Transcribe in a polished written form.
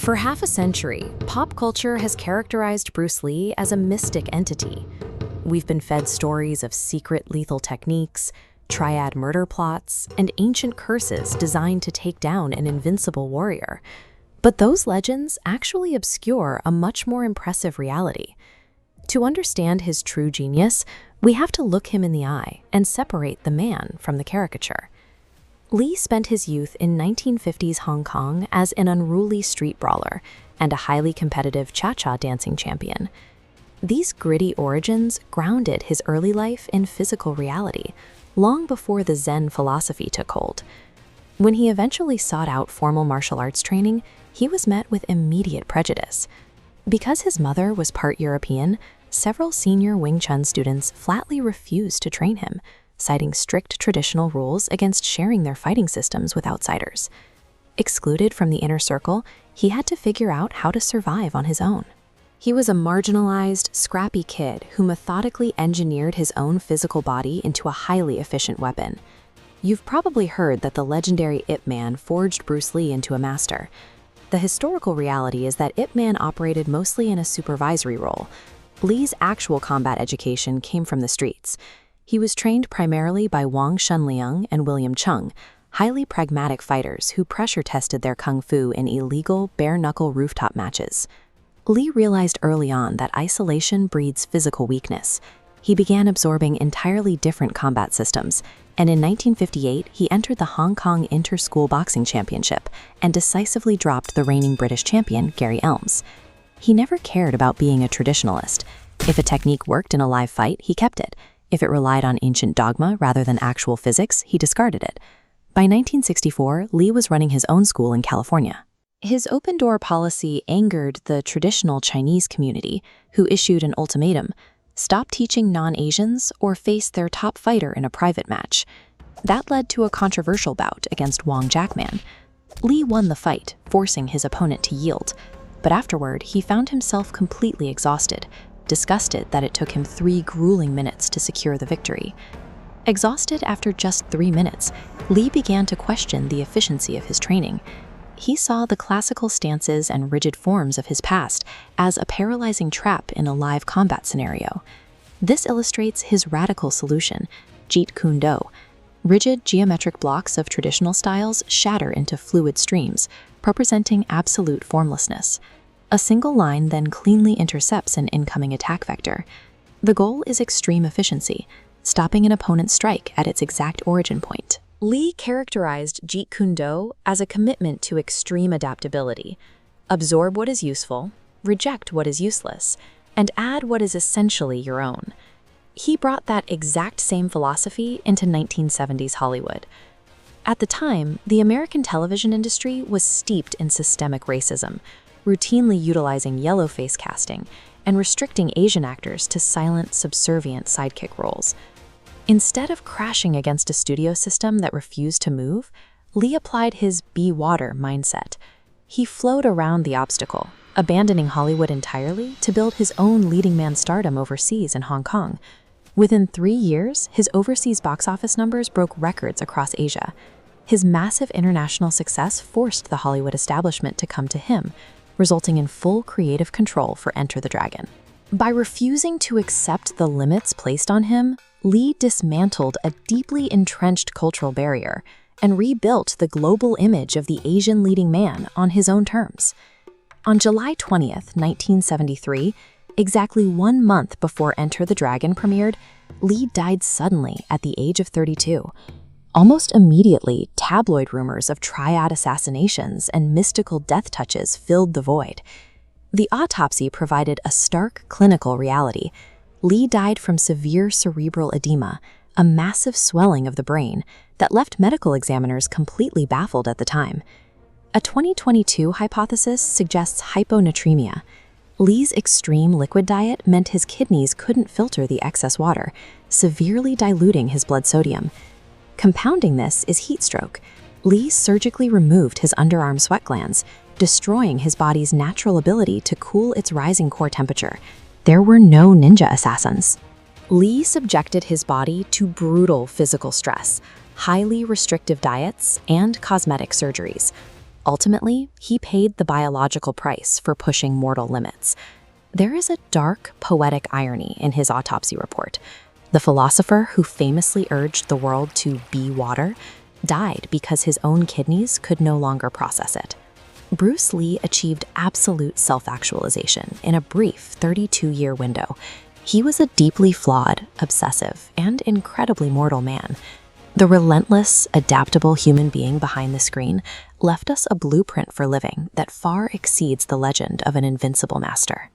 For half a century, pop culture has characterized Bruce Lee as a mystic entity. We've been fed stories of secret lethal techniques, triad murder plots, and ancient curses designed to take down an invincible warrior. But those legends actually obscure a much more impressive reality. To understand his true genius, we have to look him in the eye and separate the man from the caricature. Lee spent his youth in 1950s Hong Kong as an unruly street brawler and a highly competitive cha-cha dancing champion. These gritty origins grounded his early life in physical reality, long before the Zen philosophy took hold. When he eventually sought out formal martial arts training, he was met with immediate prejudice. Because his mother was part European, several senior Wing Chun students flatly refused to train him, citing strict traditional rules against sharing their fighting systems with outsiders. Excluded from the inner circle, he had to figure out how to survive on his own. He was a marginalized, scrappy kid who methodically engineered his own physical body into a highly efficient weapon. You've probably heard that the legendary Ip Man forged Bruce Lee into a master. The historical reality is that Ip Man operated mostly in a supervisory role. Lee's actual combat education came from the streets. He was trained primarily by Wang Shunliang and William Chung, highly pragmatic fighters who pressure-tested their kung fu in illegal, bare-knuckle rooftop matches. Lee realized early on that isolation breeds physical weakness. He began absorbing entirely different combat systems, and in 1958 he entered the Hong Kong Inter-School Boxing Championship and decisively dropped the reigning British champion, Gary Elms. He never cared about being a traditionalist. If a technique worked in a live fight, he kept it. If it relied on ancient dogma rather than actual physics, he discarded it. By 1964, Lee was running his own school in California. His open-door policy angered the traditional Chinese community, who issued an ultimatum: stop teaching non-Asians or face their top fighter in a private match. That led to a controversial bout against Wang Jackman. Lee won the fight, forcing his opponent to yield. But afterward, he found himself completely exhausted, disgusted that it took him 3 grueling minutes to secure the victory. Exhausted after just 3 minutes, Lee began to question the efficiency of his training. He saw the classical stances and rigid forms of his past as a paralyzing trap in a live combat scenario. This illustrates his radical solution, Jeet Kune Do. Rigid geometric blocks of traditional styles shatter into fluid streams, representing absolute formlessness. A single line then cleanly intercepts an incoming attack vector. The goal is extreme efficiency, stopping an opponent's strike at its exact origin point. Lee characterized Jeet Kune Do as a commitment to extreme adaptability. Absorb what is useful, reject what is useless, and add what is essentially your own. He brought that exact same philosophy into 1970s Hollywood. At the time, the American television industry was steeped in systemic racism, routinely utilizing yellowface casting and restricting Asian actors to silent, subservient sidekick roles. Instead of crashing against a studio system that refused to move, Lee applied his be water mindset. He flowed around the obstacle, abandoning Hollywood entirely to build his own leading man stardom overseas in Hong Kong. Within 3 years, his overseas box office numbers broke records across Asia. His massive international success forced the Hollywood establishment to come to him, resulting in full creative control for Enter the Dragon. By refusing to accept the limits placed on him, Lee dismantled a deeply entrenched cultural barrier and rebuilt the global image of the Asian leading man on his own terms. On July 20th, 1973, exactly 1 month before Enter the Dragon premiered, Lee died suddenly at the age of 32. Almost immediately, tabloid rumors of triad assassinations and mystical death touches filled the void. The autopsy provided a stark clinical reality. Lee died from severe cerebral edema, a massive swelling of the brain that left medical examiners completely baffled at the time. A 2022 hypothesis suggests hyponatremia. Lee's extreme liquid diet meant his kidneys couldn't filter the excess water, severely diluting his blood sodium. Compounding this is heat stroke. Lee surgically removed his underarm sweat glands, destroying his body's natural ability to cool its rising core temperature. There were no ninja assassins. Lee subjected his body to brutal physical stress, highly restrictive diets, and cosmetic surgeries. Ultimately, he paid the biological price for pushing mortal limits. There is a dark, poetic irony in his autopsy report. The philosopher who famously urged the world to be water died because his own kidneys could no longer process it. Bruce Lee achieved absolute self-actualization in a brief 32-year window. He was a deeply flawed, obsessive, and incredibly mortal man. The relentless, adaptable human being behind the screen left us a blueprint for living that far exceeds the legend of an invincible master.